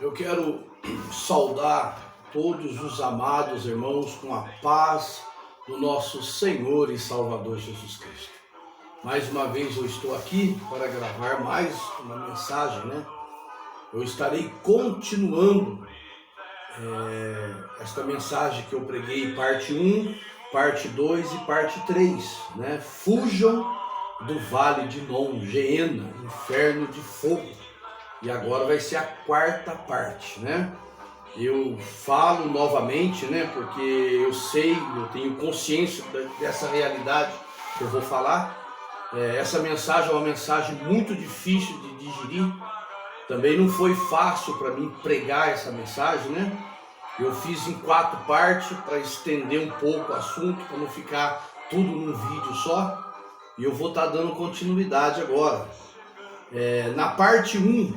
Eu quero saudar todos os amados irmãos com a paz do nosso Senhor e Salvador Jesus Cristo. Mais uma vez eu estou aqui para gravar mais uma mensagem, Eu estarei continuando esta mensagem que eu preguei, parte 1, parte 2 e parte 3, Fujam do Vale de Non, Geena, inferno de fogo. E agora vai ser a quarta parte, Eu falo novamente, porque eu sei, eu tenho consciência dessa realidade que eu vou falar. Essa mensagem é uma mensagem muito difícil de digerir. Também não foi fácil para mim pregar essa mensagem, Eu fiz em 4 partes para estender um pouco o assunto, para não ficar tudo num vídeo só. E eu vou estar dando continuidade agora. Na parte 1,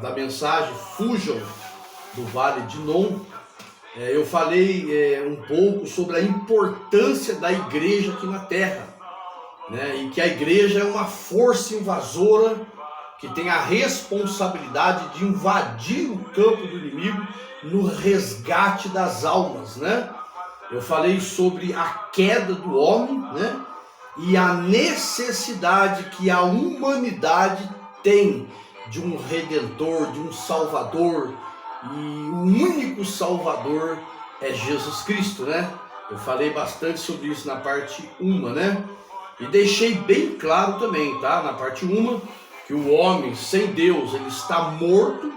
da mensagem Fujam do Vale de Non, eu falei um pouco sobre a importância da igreja aqui na Terra, e que a igreja é uma força invasora que tem a responsabilidade de invadir o campo do inimigo no resgate das almas, Eu falei sobre a queda do homem, e a necessidade que a humanidade tem de um Redentor, de um Salvador, e o único Salvador é Jesus Cristo, Eu falei bastante sobre isso na parte 1, E deixei bem claro também, na parte 1, que o homem sem Deus, ele está morto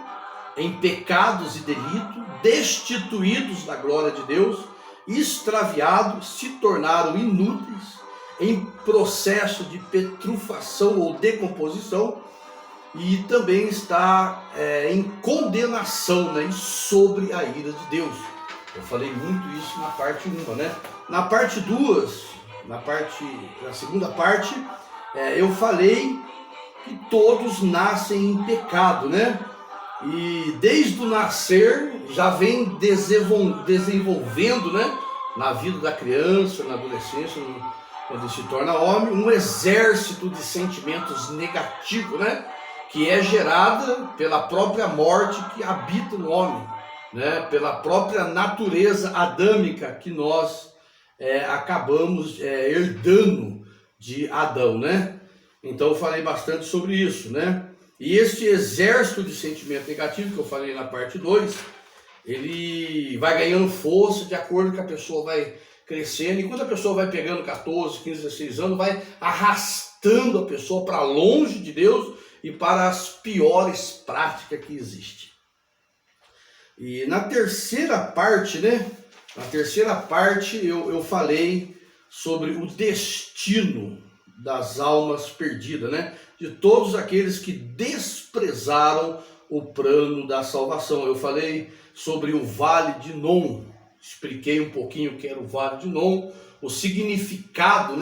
em pecados e delitos, destituídos da glória de Deus, extraviados, se tornaram inúteis, em processo de petrufação ou decomposição, e também está em condenação, sobre a ira de Deus. Eu falei muito isso na parte 1, Na parte 2, na segunda parte, eu falei que todos nascem em pecado, E desde o nascer já vem desenvolvendo, na vida da criança, na adolescência, quando se torna homem, um exército de sentimentos negativos, que é gerada pela própria morte que habita no homem, pela própria natureza adâmica que nós acabamos herdando de Adão, Então eu falei bastante sobre isso, E este exército de sentimento negativo que eu falei na parte 2, ele vai ganhando força de acordo com que a pessoa vai crescendo, e quando a pessoa vai pegando 14, 15, 16 anos, vai arrastando a pessoa para longe de Deus e para as piores práticas que existem. E na terceira parte, eu falei sobre o destino das almas perdidas, De todos aqueles que desprezaram o plano da salvação. Eu falei sobre o Vale de Non, expliquei um pouquinho o que era o Vale de Non, o significado,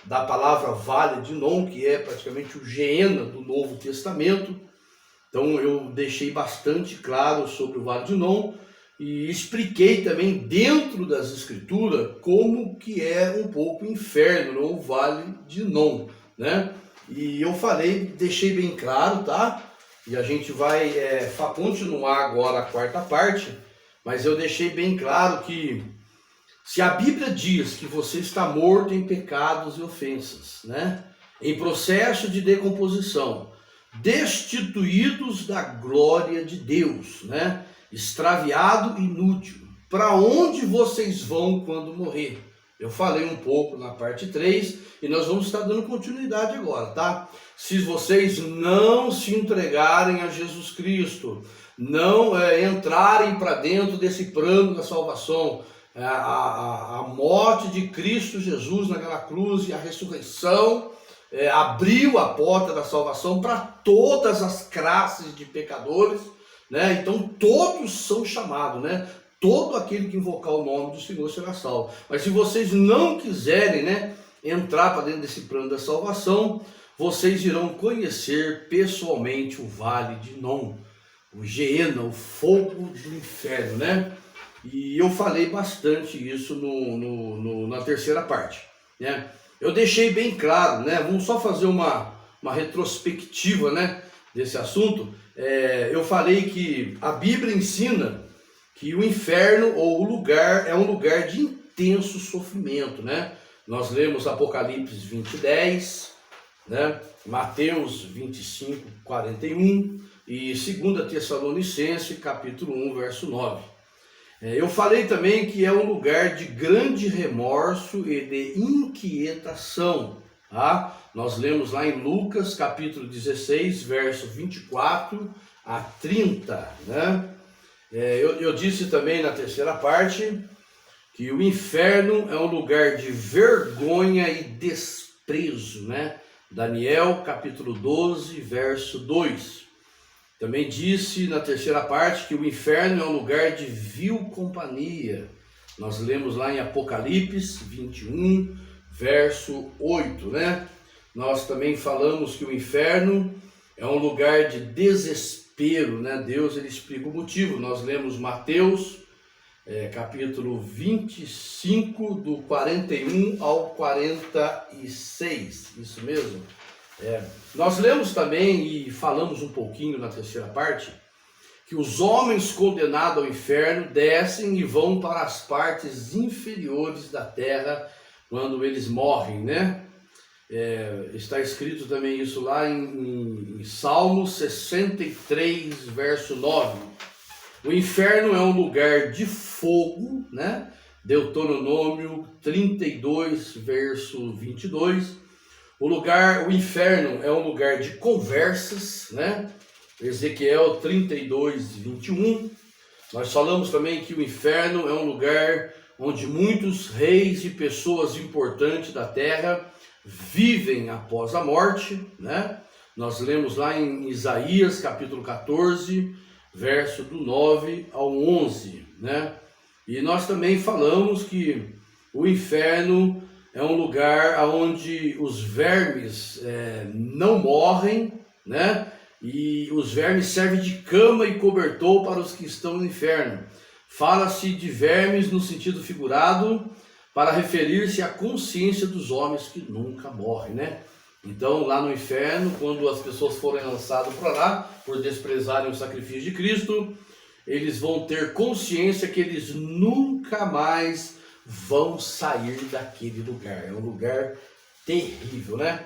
da palavra Vale de Non, que é praticamente o Geena do Novo Testamento. Então eu deixei bastante claro sobre o Vale de Non e expliquei também dentro das Escrituras como que é um pouco o inferno, o Vale de Non, E eu falei, deixei bem claro, E a gente vai continuar agora a quarta parte, mas eu deixei bem claro que se a Bíblia diz que você está morto em pecados e ofensas, em processo de decomposição, destituídos da glória de Deus, extraviado e inútil, para onde vocês vão quando morrer? Eu falei um pouco na parte 3 e nós vamos estar dando continuidade agora, Se vocês não se entregarem a Jesus Cristo, não entrarem para dentro desse plano da salvação, a morte de Cristo Jesus naquela cruz e a ressurreição abriu a porta da salvação para todas as classes de pecadores, Então todos são chamados, Todo aquele que invocar o nome do Senhor será salvo. Mas se vocês não quiserem, entrar para dentro desse plano da salvação, vocês irão conhecer pessoalmente o Vale de Non, o Geena, o fogo do inferno, E eu falei bastante isso na terceira parte, Eu deixei bem claro, Vamos só fazer uma retrospectiva, desse assunto. eu falei que a Bíblia ensina que o inferno ou o lugar é um lugar de intenso sofrimento, né? Nós lemos Apocalipse 20:10, né? Mateus 25:41 e 2 Tessalonicenses capítulo 1, verso 9. Eu falei também que é um lugar de grande remorso e de inquietação. Tá? Nós lemos lá em Lucas capítulo 16, verso 24 a 30. Né? Eu disse também na terceira parte que o inferno é um lugar de vergonha e desprezo. Né? Daniel capítulo 12, verso 2. Também disse na terceira parte que o inferno é um lugar de vil companhia. Nós lemos lá em Apocalipse 21, verso 8, né? Nós também falamos que o inferno é um lugar de desespero, né? Deus, ele explica o motivo. Nós lemos Mateus, capítulo 25, do 41 ao 46, isso mesmo? Nós lemos também e falamos um pouquinho na terceira parte que os homens condenados ao inferno descem e vão para as partes inferiores da terra quando eles morrem, né? Está escrito também isso lá em Salmo 63, verso 9. O inferno é um lugar de fogo, né? Deuteronômio 32, verso 22. O inferno é um lugar de conversas, né? Ezequiel 32, 21. Nós falamos também que o inferno é um lugar onde muitos reis e pessoas importantes da terra vivem após a morte, né? Nós lemos lá em Isaías capítulo 14, verso do 9 ao 11, né? E nós também falamos que o inferno é um lugar onde os vermes não morrem, né? E os vermes servem de cama e cobertor para os que estão no inferno. Fala-se de vermes no sentido figurado para referir-se à consciência dos homens que nunca morrem, né? Então, lá no inferno, quando as pessoas forem lançadas para lá, por desprezarem o sacrifício de Cristo, eles vão ter consciência que eles nunca mais vão sair daquele lugar. É um lugar terrível, né?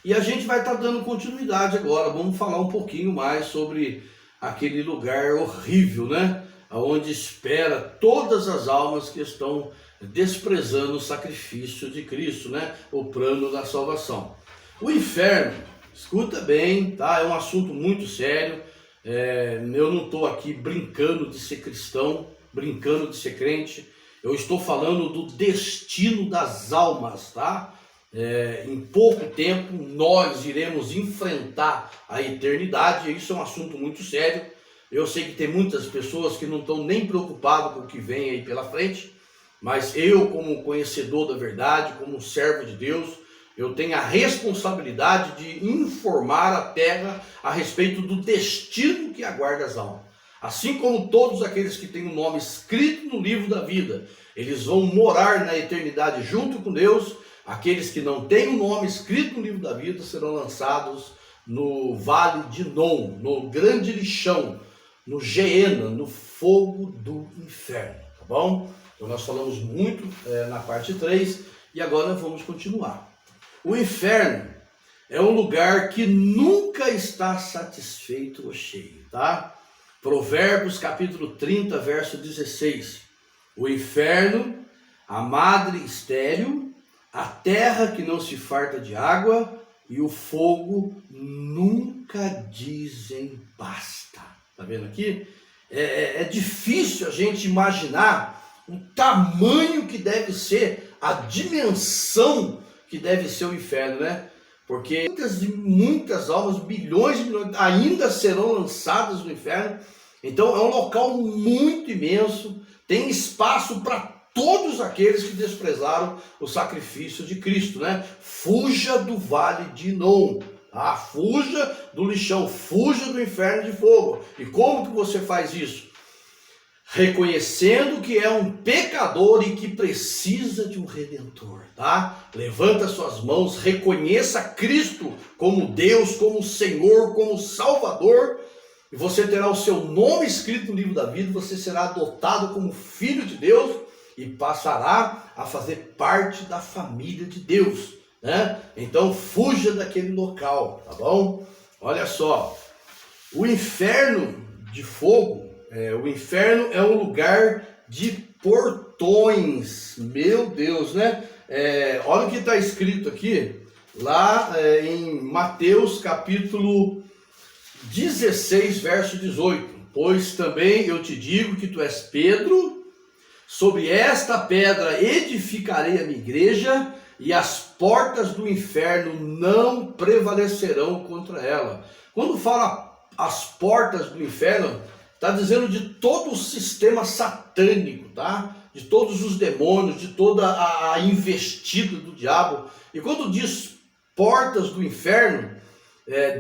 E a gente vai estar dando continuidade agora. Vamos falar um pouquinho mais sobre aquele lugar horrível, né? Onde espera todas as almas que estão desprezando o sacrifício de Cristo, né? O plano da salvação. O inferno, escuta bem, tá? É um assunto muito sério. Eu não estou aqui brincando de ser cristão, brincando de ser crente. Eu estou falando do destino das almas, tá? Em pouco tempo nós iremos enfrentar a eternidade. Isso é um assunto muito sério. Eu sei que tem muitas pessoas que não estão nem preocupadas com o que vem aí pela frente, mas eu, como conhecedor da verdade, como servo de Deus, eu tenho a responsabilidade de informar a terra a respeito do destino que aguarda as almas. Assim como todos aqueles que têm o nome escrito no livro da vida, eles vão morar na eternidade junto com Deus. Aqueles que não têm o nome escrito no livro da vida serão lançados no vale de Non, no grande lixão, no Geena, no fogo do inferno, tá bom? Então nós falamos muito na parte 3 e agora nós vamos continuar. O inferno é um lugar que nunca está satisfeito ou cheio, tá? Provérbios capítulo 30, verso 16. O inferno, a madre estéril, a terra que não se farta de água e o fogo nunca dizem basta. Tá vendo aqui? É difícil a gente imaginar o tamanho que deve ser, a dimensão que deve ser o inferno, né? Porque muitas almas, bilhões de milhões, ainda serão lançadas no inferno. Então é um local muito imenso, tem espaço para todos aqueles que desprezaram o sacrifício de Cristo, né? Fuja do vale de Non, tá? Fuja do lixão, fuja do inferno de fogo. E como que você faz isso? reconhecendo que é um pecador e que precisa de um redentor, tá? Levanta suas mãos, reconheça Cristo como Deus, como Senhor, como Salvador, e você terá o seu nome escrito no livro da vida, você será adotado como filho de Deus e passará a fazer parte da família de Deus, né? Então fuja daquele local, tá bom? Olha só, o inferno de fogo, o inferno é um lugar de portões, meu Deus, né? Olha o que está escrito aqui, lá em Mateus capítulo 16, verso 18. Pois também eu te digo que tu és Pedro, sobre esta pedra edificarei a minha igreja, e as portas do inferno não prevalecerão contra ela. Quando fala as portas do inferno, está dizendo de todo o sistema satânico, tá? De todos os demônios, de toda a investida do diabo. E quando diz portas do inferno,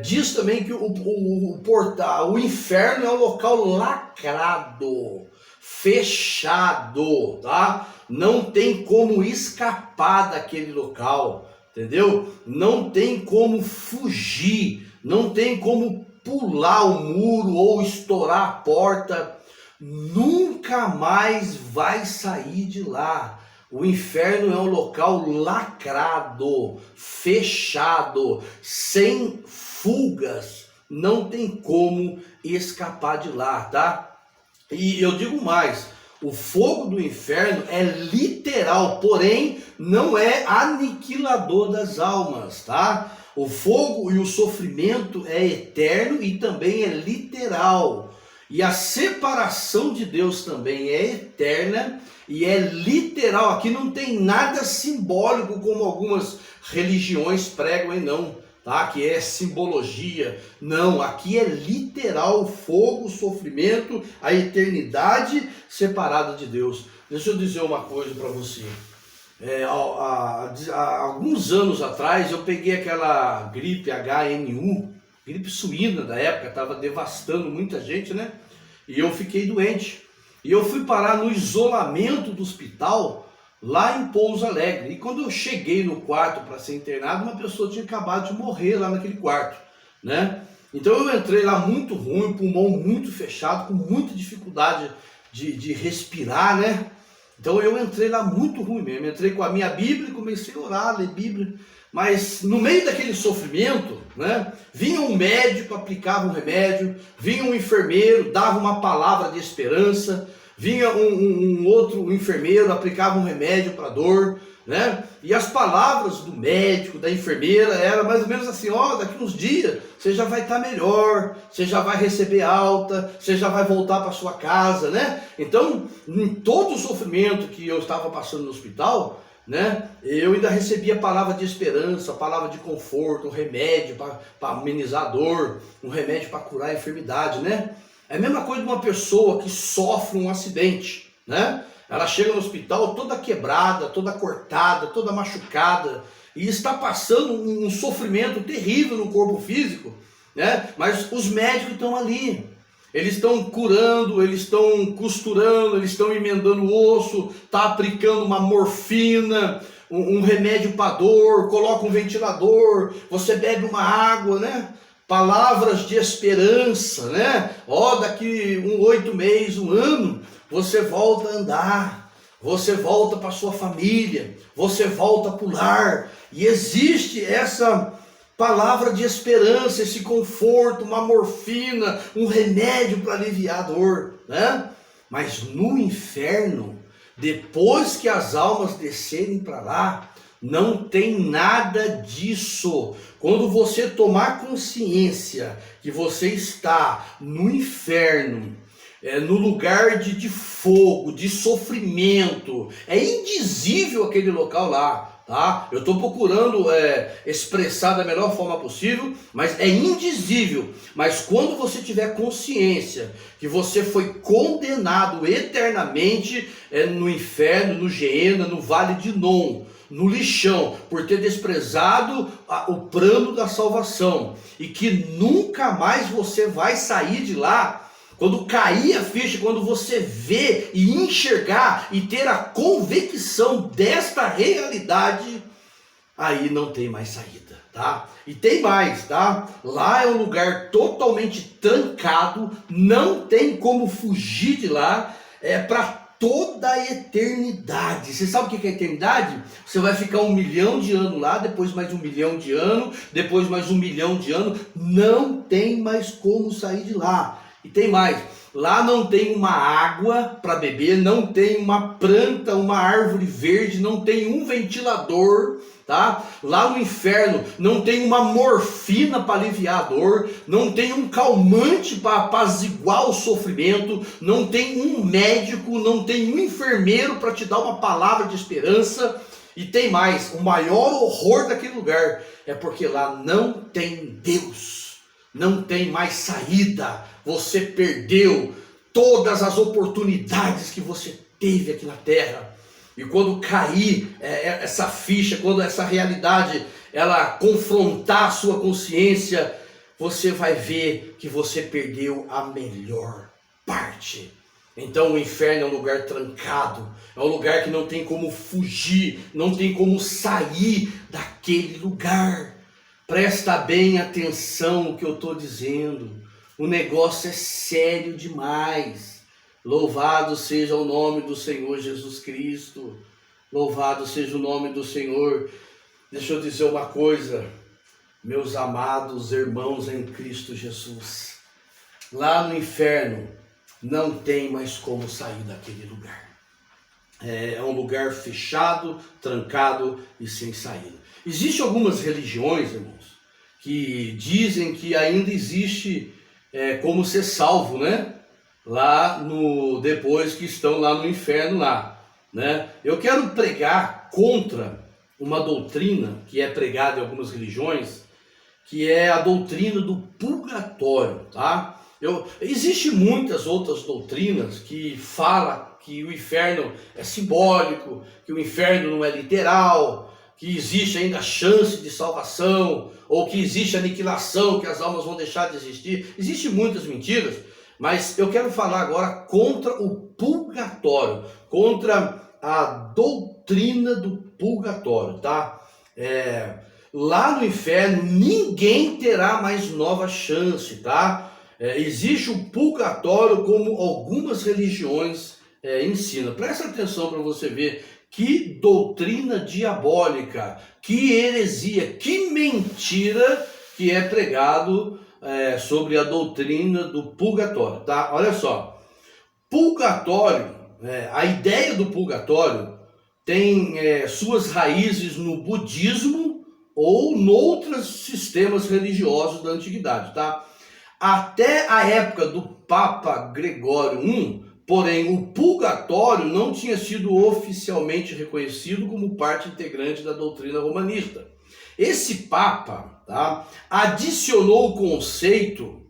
diz também que o inferno é um local lacrado, fechado, tá? Não tem como escapar daquele local, entendeu? Não tem como fugir, não tem como pular o muro ou estourar a porta, nunca mais vai sair de lá. O inferno é um local lacrado, fechado, sem fugas, não tem como escapar de lá, tá? E eu digo mais, o fogo do inferno é literal, porém não é aniquilador das almas, tá? O fogo e o sofrimento é eterno e também é literal. E a separação de Deus também é eterna e é literal. Aqui não tem nada simbólico como algumas religiões pregam aí não, tá? Que é simbologia. Não, aqui é literal o fogo, o sofrimento, a eternidade separada de Deus. Deixa eu dizer uma coisa para você. Há alguns anos atrás eu peguei aquela gripe HNU, gripe suína da época, estava devastando muita gente, né? E eu fiquei doente. E eu fui parar no isolamento do hospital, lá em Pouso Alegre. E quando eu cheguei no quarto para ser internado, uma pessoa tinha acabado de morrer lá naquele quarto, né? Então eu entrei lá muito ruim, pulmão muito fechado, com muita dificuldade de respirar, né? Então eu entrei lá muito ruim mesmo. Entrei com a minha Bíblia e comecei a orar, a ler Bíblia. Mas no meio daquele sofrimento, né, vinha um médico, aplicava um remédio, vinha um enfermeiro, dava uma palavra de esperança, vinha um outro enfermeiro, aplicava um remédio para dor, né? E as palavras do médico, da enfermeira, eram mais ou menos assim: ó, daqui uns dias você já vai estar melhor, você já vai receber alta, você já vai voltar para sua casa, né? Então, em todo o sofrimento que eu estava passando no hospital, né, eu ainda recebia palavra de esperança, palavra de conforto, um remédio para amenizar a dor, um remédio para curar a enfermidade, né? É a mesma coisa de uma pessoa que sofre um acidente, né? Ela chega no hospital toda quebrada, toda cortada, toda machucada e está passando um sofrimento terrível no corpo físico, né? Mas os médicos estão ali. Eles estão curando, eles estão costurando, eles estão emendando o osso, tá aplicando uma morfina, um remédio para dor, coloca um ventilador, você bebe uma água, né? Palavras de esperança, né? Ó, daqui 8 meses, 1 ano, você volta a andar, você volta para sua família, você volta para o lar. E existe essa palavra de esperança, esse conforto, uma morfina, um remédio para aliviar a dor, né? Mas no inferno, depois que as almas descerem para lá, não tem nada disso. Quando você tomar consciência que você está no inferno, no lugar de fogo, de sofrimento, é indizível aquele local lá. Tá? Eu estou procurando expressar da melhor forma possível, mas é indizível. Mas quando você tiver consciência que você foi condenado eternamente no inferno, no Geena, no Vale de Non, no lixão, por ter desprezado o plano da salvação, e que nunca mais você vai sair de lá, Quando cair a ficha, quando você ver e enxergar e ter a convicção desta realidade, aí não tem mais saída, tá? E tem mais, tá? Lá é um lugar totalmente trancado, não tem como fugir de lá, é para toda a eternidade. Você sabe o que é eternidade? Você vai ficar 1 milhão de anos lá, depois mais 1 milhão de anos, depois mais 1 milhão de anos, não tem mais como sair de lá. E tem mais, lá não tem uma água para beber, não tem uma planta, uma árvore verde, não tem um ventilador, tá? Lá no inferno não tem uma morfina para aliviar a dor, não tem um calmante para apaziguar o sofrimento, não tem um médico, não tem um enfermeiro para te dar uma palavra de esperança. E tem mais, o maior horror daquele lugar é porque lá não tem Deus, não tem mais saída. Você perdeu todas as oportunidades que você teve aqui na terra. E quando cair essa ficha, quando essa realidade ela confrontar a sua consciência, você vai ver que você perdeu a melhor parte. Então o inferno é um lugar trancado, é um lugar que não tem como fugir, não tem como sair daquele lugar. Presta bem atenção no que eu estou dizendo. O negócio é sério demais. Louvado seja o nome do Senhor Jesus Cristo. Louvado seja o nome do Senhor. Deixa eu dizer uma coisa, meus amados irmãos em Cristo Jesus. Lá no inferno não tem mais como sair daquele lugar. É um lugar fechado, trancado e sem saída. Existem algumas religiões, irmãos, que dizem que ainda existe como ser salvo, né? Lá depois que estão lá no inferno lá, né? Eu quero pregar contra uma doutrina que é pregada em algumas religiões, que é a doutrina do purgatório, tá? Existem muitas outras doutrinas que falam que o inferno é simbólico, que o inferno não é literal, que existe ainda chance de salvação, ou que existe aniquilação, que as almas vão deixar de existir. Existem muitas mentiras, mas eu quero falar agora contra o purgatório, contra a doutrina do purgatório, tá? Lá no inferno ninguém terá mais nova chance, tá? Existe o purgatório como algumas religiões ensinam. Presta atenção para você ver que doutrina diabólica, que heresia, que mentira que é pregado sobre a doutrina do purgatório, tá? Olha só, purgatório, a ideia do purgatório tem suas raízes no budismo ou em outros sistemas religiosos da antiguidade, tá? Até a época do Papa Gregório I, porém, o purgatório não tinha sido oficialmente reconhecido como parte integrante da doutrina romanista. Esse Papa, tá, adicionou o conceito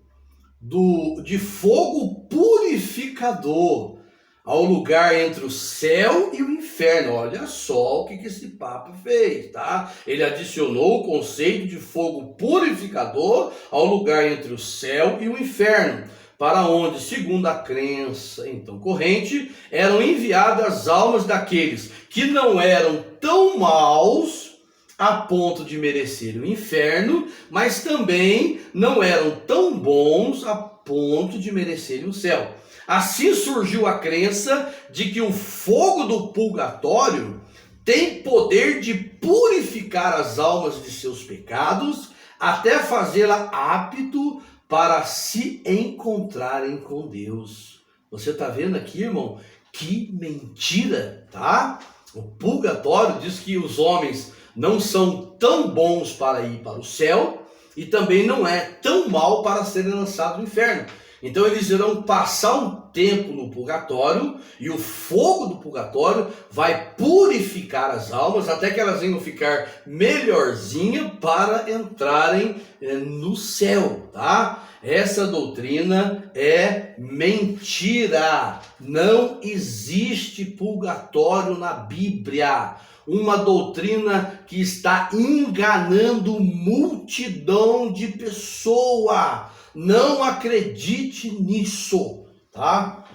de fogo purificador ao lugar entre o céu e o inferno. Olha só o que esse Papa fez, tá? Ele adicionou o conceito de fogo purificador ao lugar entre o céu e o inferno, para onde, segundo a crença então corrente, eram enviadas as almas daqueles que não eram tão maus a ponto de merecer o inferno, mas também não eram tão bons a ponto de merecer o céu. Assim surgiu a crença de que o fogo do purgatório tem poder de purificar as almas de seus pecados, até fazê-la apto para se encontrarem com Deus. Você está vendo aqui, irmão? Que mentira, tá? O purgatório diz que os homens não são tão bons para ir para o céu e também não é tão mal para serem lançados no inferno. Então eles irão passar um tempo no purgatório e o fogo do purgatório vai purificar as almas até que elas venham ficar melhorzinha para entrarem no céu, tá? Essa doutrina é mentira. Não existe purgatório na Bíblia. Uma doutrina que está enganando multidão de pessoas. Não acredite nisso, tá?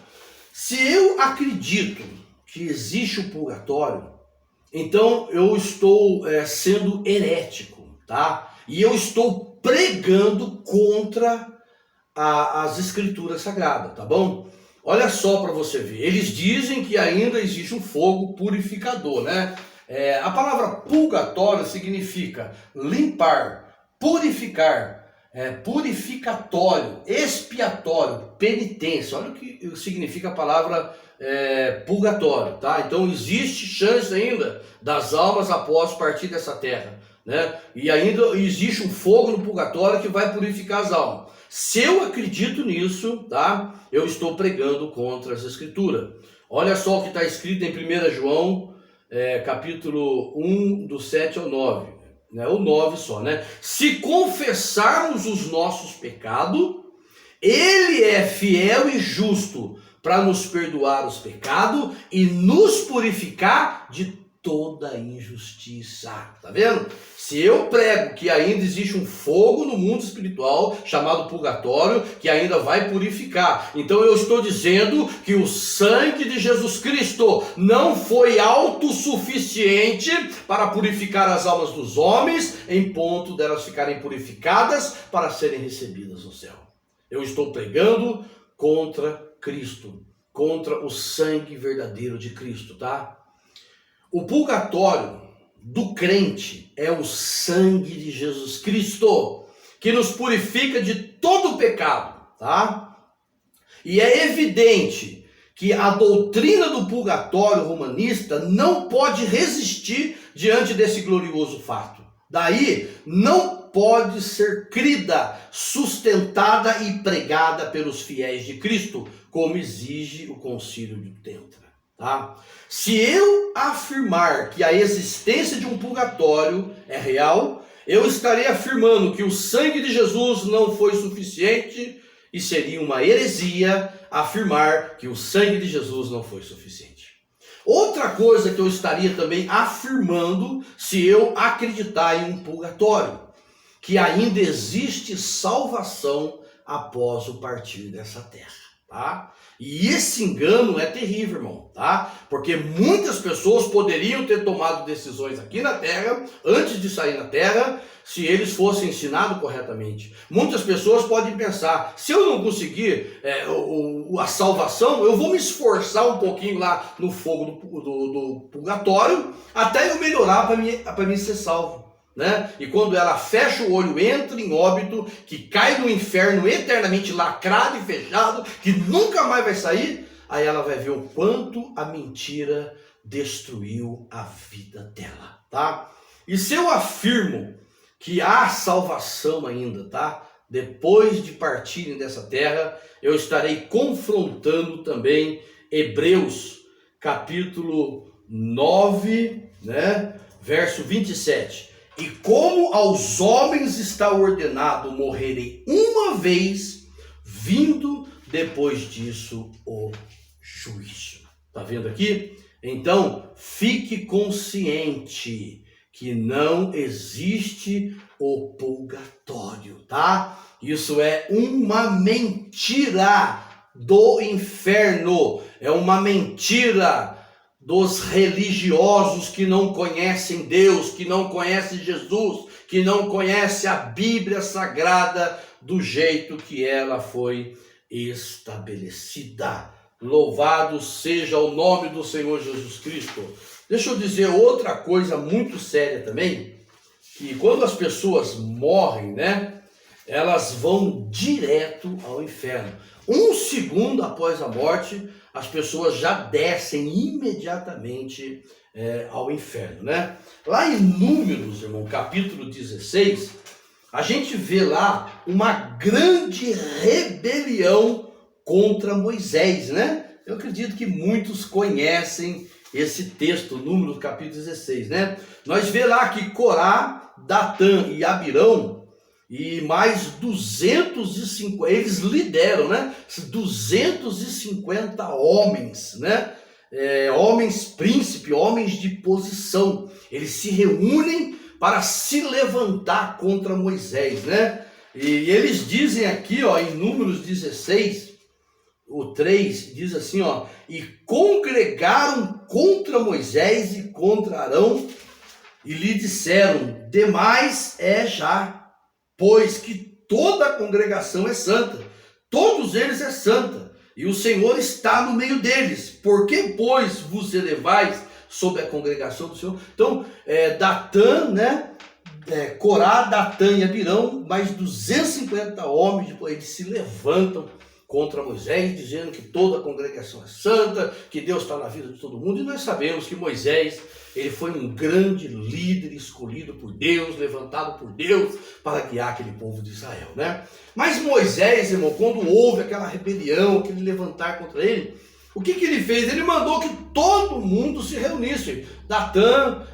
Se eu acredito que existe o purgatório, então eu estou sendo herético, tá? E eu estou pregando contra as escrituras sagradas, tá bom? Olha só para você ver, eles dizem que ainda existe um fogo purificador, né? A palavra purgatório significa limpar, purificar, purificatório, expiatório, penitência. Olha o que significa a palavra purgatório, tá? Então existe chance ainda das almas após partir dessa terra, né? E ainda existe um fogo no purgatório que vai purificar as almas. Se eu acredito nisso, tá? Eu estou pregando contra as escrituras. Olha só o que está escrito em 1 João, capítulo 1, do 7 ao 9. Né? O 9 só, né? Se confessarmos os nossos pecados, Ele é fiel e justo para nos perdoar os pecados e nos purificar de toda injustiça. Tá vendo? Se eu prego que ainda existe um fogo no mundo espiritual chamado purgatório, que ainda vai purificar, então eu estou dizendo que o sangue de Jesus Cristo não foi autossuficiente para purificar as almas dos homens, em ponto delas ficarem purificadas para serem recebidas no céu. Eu estou pregando contra Cristo, contra o sangue verdadeiro de Cristo, tá? O purgatório do crente é o sangue de Jesus Cristo, que nos purifica de todo o pecado, tá? E é evidente que a doutrina do purgatório romanista não pode resistir diante desse glorioso fato. Daí, não pode ser crida, sustentada e pregada pelos fiéis de Cristo, como exige o Concílio de Trento. Tá? Se eu afirmar que a existência de um purgatório é real, eu estarei afirmando que o sangue de Jesus não foi suficiente e seria uma heresia afirmar que o sangue de Jesus não foi suficiente. Outra coisa que eu estaria também afirmando se eu acreditar em um purgatório, que ainda existe salvação após o partir dessa terra. Tá? E esse engano é terrível, irmão, tá? Porque muitas pessoas poderiam ter tomado decisões aqui na terra, antes de sair na terra, se eles fossem ensinados corretamente. Muitas pessoas podem pensar, se eu não conseguir a salvação, eu vou me esforçar um pouquinho lá no fogo do purgatório, até eu melhorar para mim ser salvo. Né? E quando ela fecha o olho, entra em óbito, que cai no inferno eternamente lacrado e fechado, que nunca mais vai sair, aí ela vai ver o quanto a mentira destruiu a vida dela, tá? E se eu afirmo que há salvação ainda, tá? Depois de partirem dessa terra, eu estarei confrontando também Hebreus, capítulo 9, né? Verso 27. E como aos homens está ordenado morrerem uma vez, vindo depois disso o juízo. Tá vendo aqui? Então, fique consciente que não existe o purgatório, tá? Isso é uma mentira do inferno, é uma mentira dos religiosos que não conhecem Deus, que não conhecem Jesus, que não conhecem a Bíblia Sagrada do jeito que ela foi estabelecida. Louvado seja o nome do Senhor Jesus Cristo. Deixa eu dizer outra coisa muito séria também, que quando as pessoas morrem, né, elas vão direto ao inferno. Um segundo após a morte, as pessoas já descem imediatamente ao inferno, né? Lá em Números, irmão, capítulo 16, a gente vê lá uma grande rebelião contra Moisés, né? Eu acredito que muitos conhecem esse texto, Números, capítulo 16, né? Nós vê lá que Corá, Datã e Abirão, e mais 250, eles lideram, né? 250 homens, né? Homens príncipe, homens de posição. Eles se reúnem para se levantar contra Moisés, né? E eles dizem aqui, ó, em Números 16, o 3, diz assim, ó, e congregaram contra Moisés e contra Arão, e lhe disseram, demais é já, pois que toda a congregação é santa, todos eles é santa, e o Senhor está no meio deles. Por que, pois, vos elevais sobre a congregação do Senhor? Então, Datã, né? Corá, Datã e Abirão, mais 250 homens, eles se levantam contra Moisés, dizendo que toda a congregação é santa, que Deus está na vida de todo mundo. E nós sabemos que Moisés, ele foi um grande líder escolhido por Deus, levantado por Deus para guiar aquele povo de Israel, né? Mas Moisés, irmão, quando houve aquela rebelião, aquele levantar contra ele, o que ele fez? Ele mandou que todo mundo se reunisse. Datã,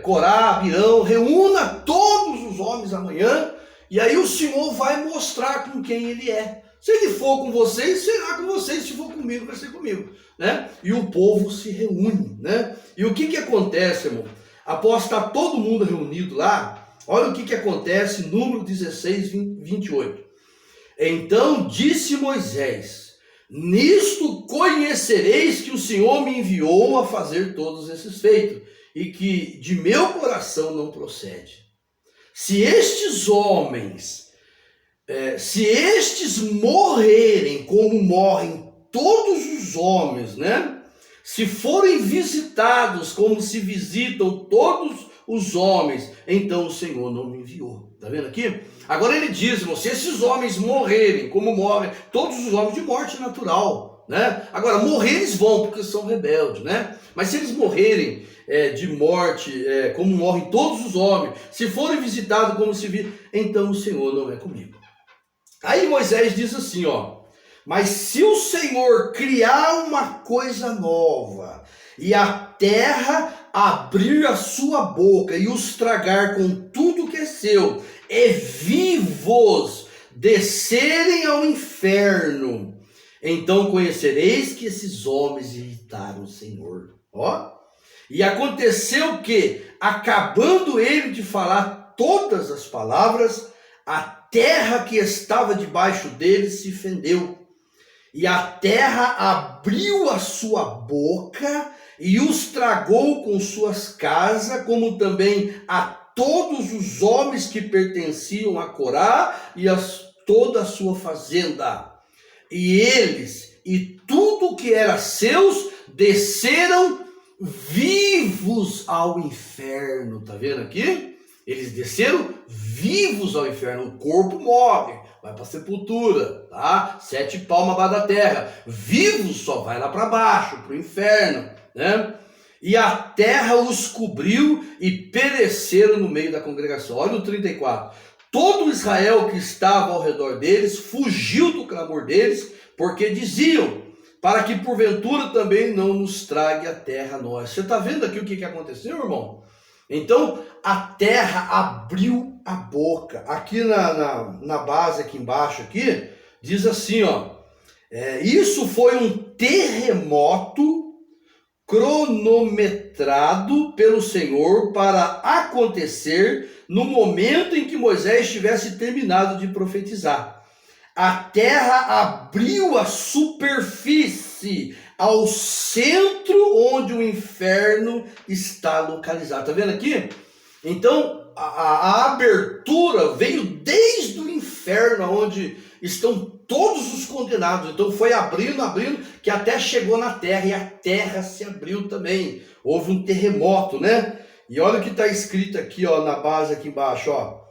Corá, Abirão, reúna todos os homens amanhã, e aí o Senhor vai mostrar com quem ele é. Se ele for com vocês, será com vocês. Se for comigo, vai ser comigo, né? E o povo se reúne, né? E o que acontece, irmão? Após estar todo mundo reunido lá, olha o que acontece, Número 16, 28. Então disse Moisés, nisto conhecereis que o Senhor me enviou a fazer todos esses feitos, e que de meu coração não procede. Se estes homens, se estes morrerem como morrem todos os homens, né? Se forem visitados como se visitam todos os homens, então o Senhor não me enviou. Tá vendo aqui? Agora ele diz, irmão, se esses homens morrerem como morrem todos os homens de morte natural, né? Agora, morrer eles vão porque são rebeldes, né? Mas se eles morrerem de morte, como morrem todos os homens, se forem visitados como se vi, então o Senhor não é comigo. Aí Moisés diz assim, ó, mas se o Senhor criar uma coisa nova e a terra abrir a sua boca e os tragar com tudo que é seu, e vivos descerem ao inferno, então conhecereis que esses homens irritaram o Senhor. Ó. E aconteceu que, acabando ele de falar todas as palavras, a terra que estava debaixo deles se fendeu, e a terra abriu a sua boca e os tragou com suas casas, como também a todos os homens que pertenciam a Corá e toda a sua fazenda. E eles e tudo que era seus desceram vivos ao inferno. Tá vendo aqui? Eles desceram vivos ao inferno. O corpo morre, vai para a sepultura, tá? 7 palmos abaixo da terra. Vivos só vai lá para baixo, para o inferno, né? E a terra os cobriu e pereceram no meio da congregação. Olha o 34. Todo Israel que estava ao redor deles fugiu do clamor deles, porque diziam, para que porventura também não nos trague a terra a nós. Você está vendo aqui o que aconteceu, irmão? Então a terra abriu a boca. Aqui na base, aqui embaixo, aqui, diz assim, ó. Isso foi um terremoto cronometrado pelo Senhor para acontecer no momento em que Moisés tivesse terminado de profetizar. A terra abriu a superfície ao centro onde o inferno está localizado. Tá vendo aqui? Então, a abertura veio desde o inferno, onde estão todos os condenados. Então foi abrindo, que até chegou na terra, e a terra se abriu também. Houve um terremoto, né? E olha o que está escrito aqui, ó, na base aqui embaixo, ó.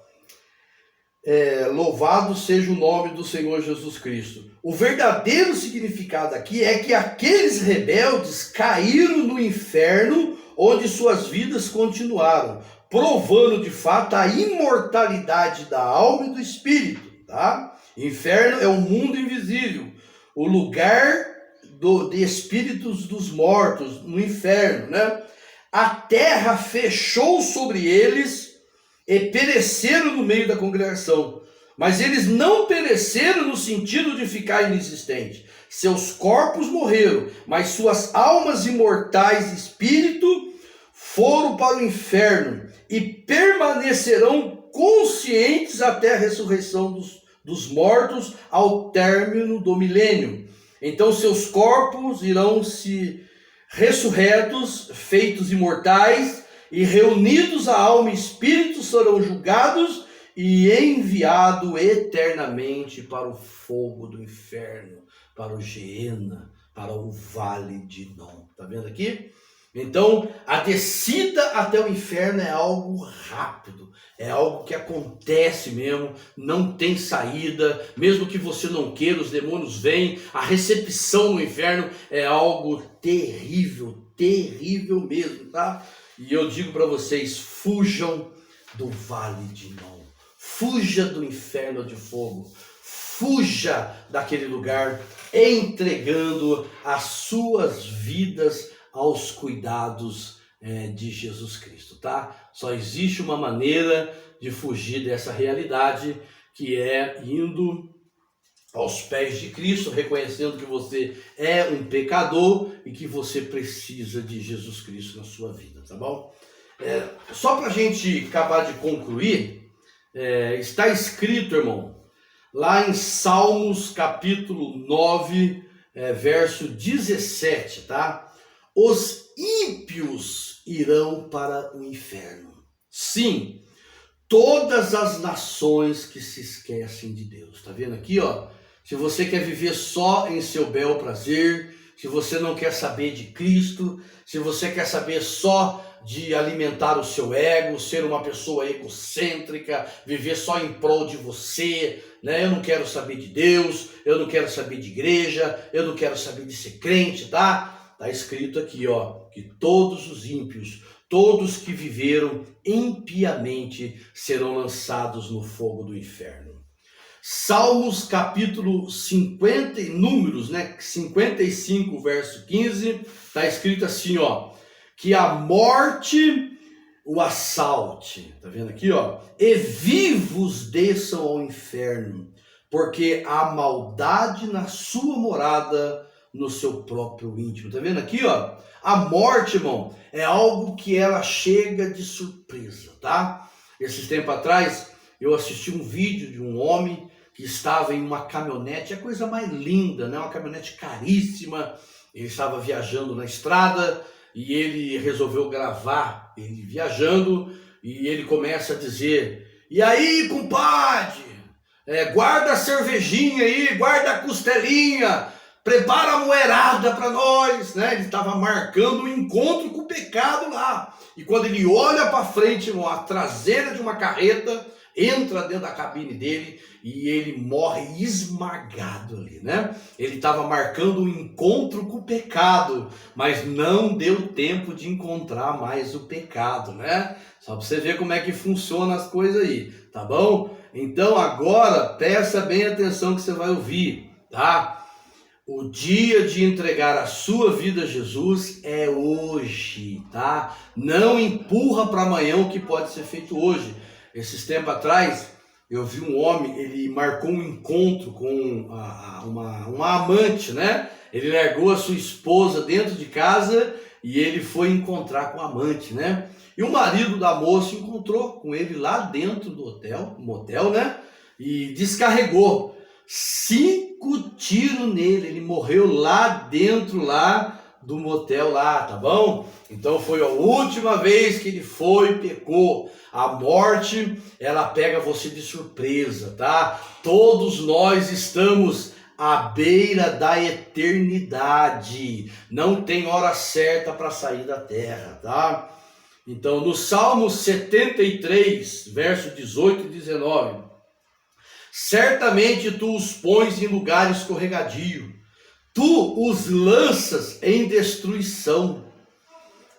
Louvado seja o nome do Senhor Jesus Cristo. O verdadeiro significado aqui é que aqueles rebeldes caíram no inferno, onde suas vidas continuaram, provando de fato a imortalidade da alma e do espírito, tá? Inferno é o mundo invisível, o lugar de espíritos dos mortos, no inferno, né? A terra fechou sobre eles e pereceram no meio da congregação. Mas eles não pereceram no sentido de ficar inexistentes. Seus corpos morreram, mas suas almas imortais e espírito foram para o inferno e permanecerão conscientes até a ressurreição dos mortos ao término do milênio. Então seus corpos irão se ressurretos, feitos imortais, e reunidos a alma e espírito serão julgados e enviados eternamente para o fogo do inferno, para o Geena, para o vale de Inom. Tá vendo aqui? Então, a descida até o inferno é algo rápido, é algo que acontece mesmo, não tem saída, mesmo que você não queira, os demônios vêm, a recepção no inferno é algo terrível, terrível mesmo, tá? E eu digo para vocês, fujam do vale de Inom, fuja do inferno de fogo, fuja daquele lugar, entregando as suas vidas aos cuidados de Jesus Cristo, tá? Só existe uma maneira de fugir dessa realidade, que é indo aos pés de Cristo, reconhecendo que você é um pecador e que você precisa de Jesus Cristo na sua vida, tá bom? Só para a gente acabar de concluir, está escrito, irmão, lá em Salmos capítulo 9, verso 17, tá? Os ímpios irão para o inferno. Sim, todas as nações que se esquecem de Deus. Tá vendo aqui, ó? Se você quer viver só em seu bel prazer, se você não quer saber de Cristo, se você quer saber só de alimentar o seu ego, ser uma pessoa egocêntrica, viver só em prol de você, né? Eu não quero saber de Deus, eu não quero saber de igreja, eu não quero saber de ser crente, tá? Está escrito aqui, ó, que todos os ímpios, todos que viveram impiamente, serão lançados no fogo do inferno. Salmos capítulo 50, Números, né, 55, verso 15, está escrito assim, ó, que a morte o assalte, tá vendo aqui, ó, e vivos desçam ao inferno, porque há maldade na sua morada, no seu próprio íntimo. Tá vendo aqui, ó? A morte, irmão, é algo que ela chega de surpresa, tá? Esses tempos atrás, eu assisti um vídeo de um homem que estava em uma caminhonete, é a coisa mais linda, né? Uma caminhonete caríssima. Ele estava viajando na estrada e ele resolveu gravar ele viajando e ele começa a dizer: e aí, compadre, guarda a cervejinha aí, guarda a costelinha, prepara a moerada para nós, né? Ele estava marcando um encontro com o pecado lá. E quando ele olha para frente, a traseira de uma carreta, entra dentro da cabine dele e ele morre esmagado ali, né? Ele estava marcando um encontro com o pecado, mas não deu tempo de encontrar mais o pecado, né? Só para você ver como é que funciona as coisas aí, tá bom? Então agora, presta bem atenção que você vai ouvir, tá? O dia de entregar a sua vida a Jesus é hoje, tá? Não empurra para amanhã o que pode ser feito hoje. Esses tempos atrás, eu vi um homem, ele marcou um encontro com uma amante, né? Ele largou a sua esposa dentro de casa e ele foi encontrar com a amante, né? E o marido da moça encontrou com ele lá dentro do hotel, motel, né? E descarregou 5 tiros nele, ele morreu lá dentro lá do motel lá, tá bom? Então foi a última vez que ele foi e pecou. A morte, ela pega você de surpresa, tá? Todos nós estamos à beira da eternidade, não tem hora certa para sair da terra, tá? Então no Salmo 73, verso 18 e 19, certamente tu os pões em lugar escorregadio, tu os lanças em destruição,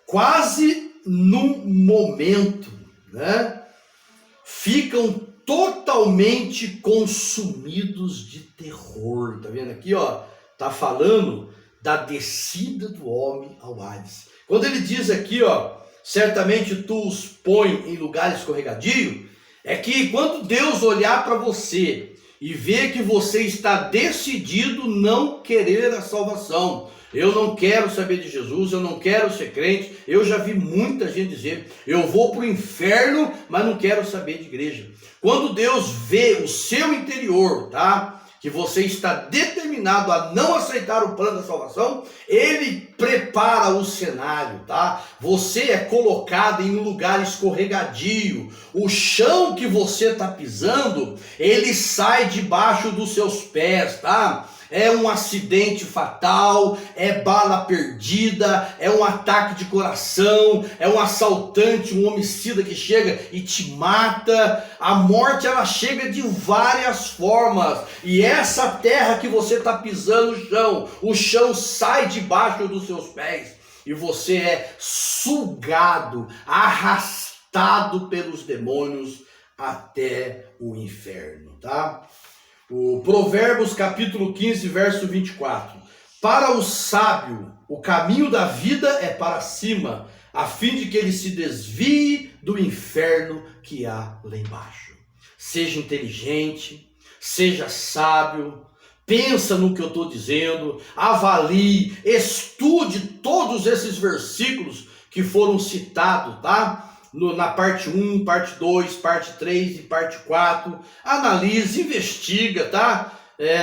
quase num momento, né? Ficam totalmente consumidos de terror. Tá vendo aqui, ó? Tá falando da descida do homem ao Hades. Quando ele diz aqui, ó, certamente tu os pões em lugar escorregadio, é que quando Deus olhar para você e vê que você está decidido não querer a salvação. Eu não quero saber de Jesus, eu não quero ser crente. Eu já vi muita gente dizer, eu vou para o inferno, mas não quero saber de igreja. Quando Deus vê o seu interior, tá? Que você está determinado a não aceitar o plano da salvação, Ele prepara o cenário, tá? Você é colocado em um lugar escorregadio. O chão que você está pisando, ele sai debaixo dos seus pés, tá? É um acidente fatal, é bala perdida, é um ataque de coração, é um assaltante, um homicida que chega e te mata. A morte, ela chega de várias formas, e essa terra que você está pisando, o chão sai debaixo dos seus pés, e você é sugado, arrastado pelos demônios até o inferno, tá? O Provérbios capítulo 15, verso 24. Para o sábio, o caminho da vida é para cima, a fim de que ele se desvie do inferno que há lá embaixo. Seja inteligente, seja sábio, pensa no que eu estou dizendo, avalie, estude todos esses versículos que foram citados, tá? Na parte 1, parte 2, parte 3 e parte 4, analise, investiga, tá?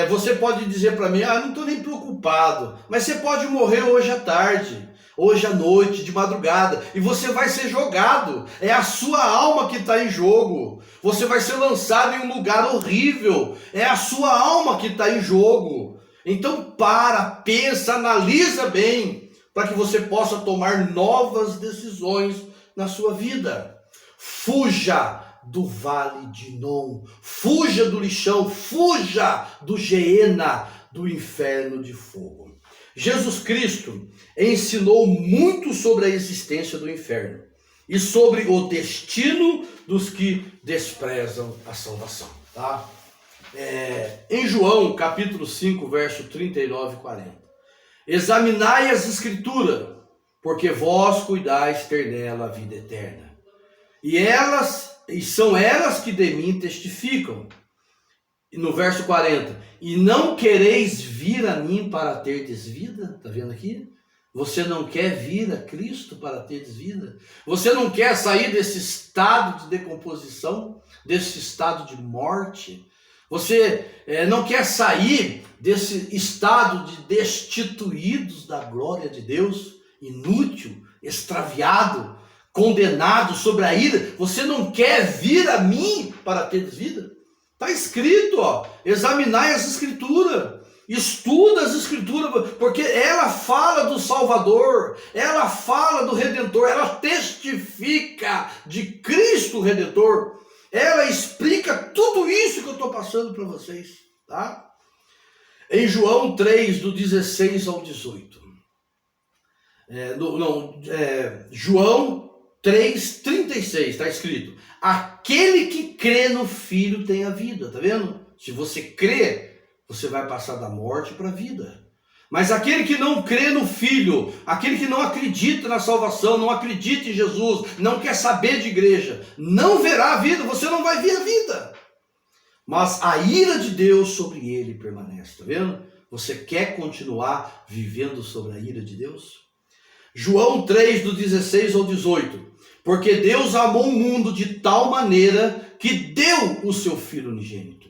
Você pode dizer para mim, não estou nem preocupado, mas você pode morrer hoje à tarde, hoje à noite, de madrugada, e você vai ser jogado, é a sua alma que está em jogo, você vai ser lançado em um lugar horrível, é a sua alma que está em jogo. Então pensa, analisa bem, para que você possa tomar novas decisões na sua vida. Fuja do vale de Non, fuja do lixão, fuja do Geena, do inferno de fogo. Jesus Cristo ensinou muito sobre a existência do inferno e sobre o destino dos que desprezam a salvação, tá? Em João capítulo 5, verso 39 e 40. Examinai as escrituras, porque vós cuidais ter nela a vida eterna. E são elas que de mim testificam. E no verso 40, e não quereis vir a mim para terdes vida? Está vendo aqui? Você não quer vir a Cristo para terdes vida? Você não quer sair desse estado de decomposição, desse estado de morte? Você não quer sair desse estado de destituídos da glória de Deus? Inútil, extraviado, condenado sobre a ira. Você não quer vir a mim para ter vida? Está escrito, examinai as escrituras, estuda as escrituras, porque ela fala do Salvador, ela fala do Redentor, ela testifica de Cristo Redentor, ela explica tudo isso que eu estou passando para vocês, tá? Em João 3, do 16 ao 18. João 3,36, está escrito: aquele que crê no Filho tem a vida, tá vendo? Se você crê, você vai passar da morte para a vida. Mas aquele que não crê no Filho, aquele que não acredita na salvação, não acredita em Jesus, não quer saber de igreja, não verá a vida, você não vai ver a vida. Mas a ira de Deus sobre ele permanece, tá vendo? Você quer continuar vivendo sobre a ira de Deus? João 3, do 16 ao 18. Porque Deus amou o mundo de tal maneira que deu o seu Filho unigênito,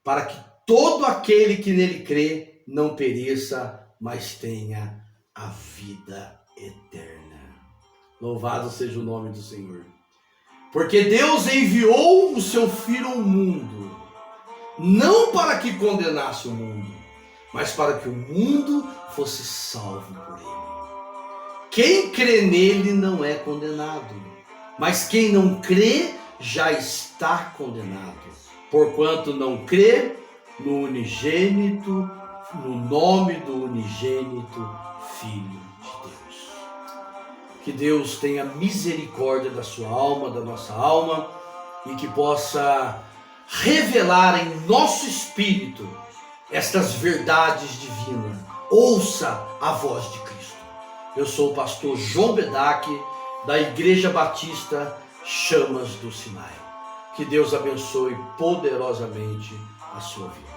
para que todo aquele que nele crê não pereça, mas tenha a vida eterna. Louvado seja o nome do Senhor. Porque Deus enviou o seu Filho ao mundo, não para que condenasse o mundo, mas para que o mundo fosse salvo por ele. Quem crê nele não é condenado, mas quem não crê já está condenado, porquanto não crê no unigênito, no nome do unigênito Filho de Deus. Que Deus tenha misericórdia da sua alma, da nossa alma, e que possa revelar em nosso espírito estas verdades divinas. Ouça a voz de Cristo. Eu sou o pastor João Bedak, da Igreja Batista Chamas do Sinai. Que Deus abençoe poderosamente a sua vida.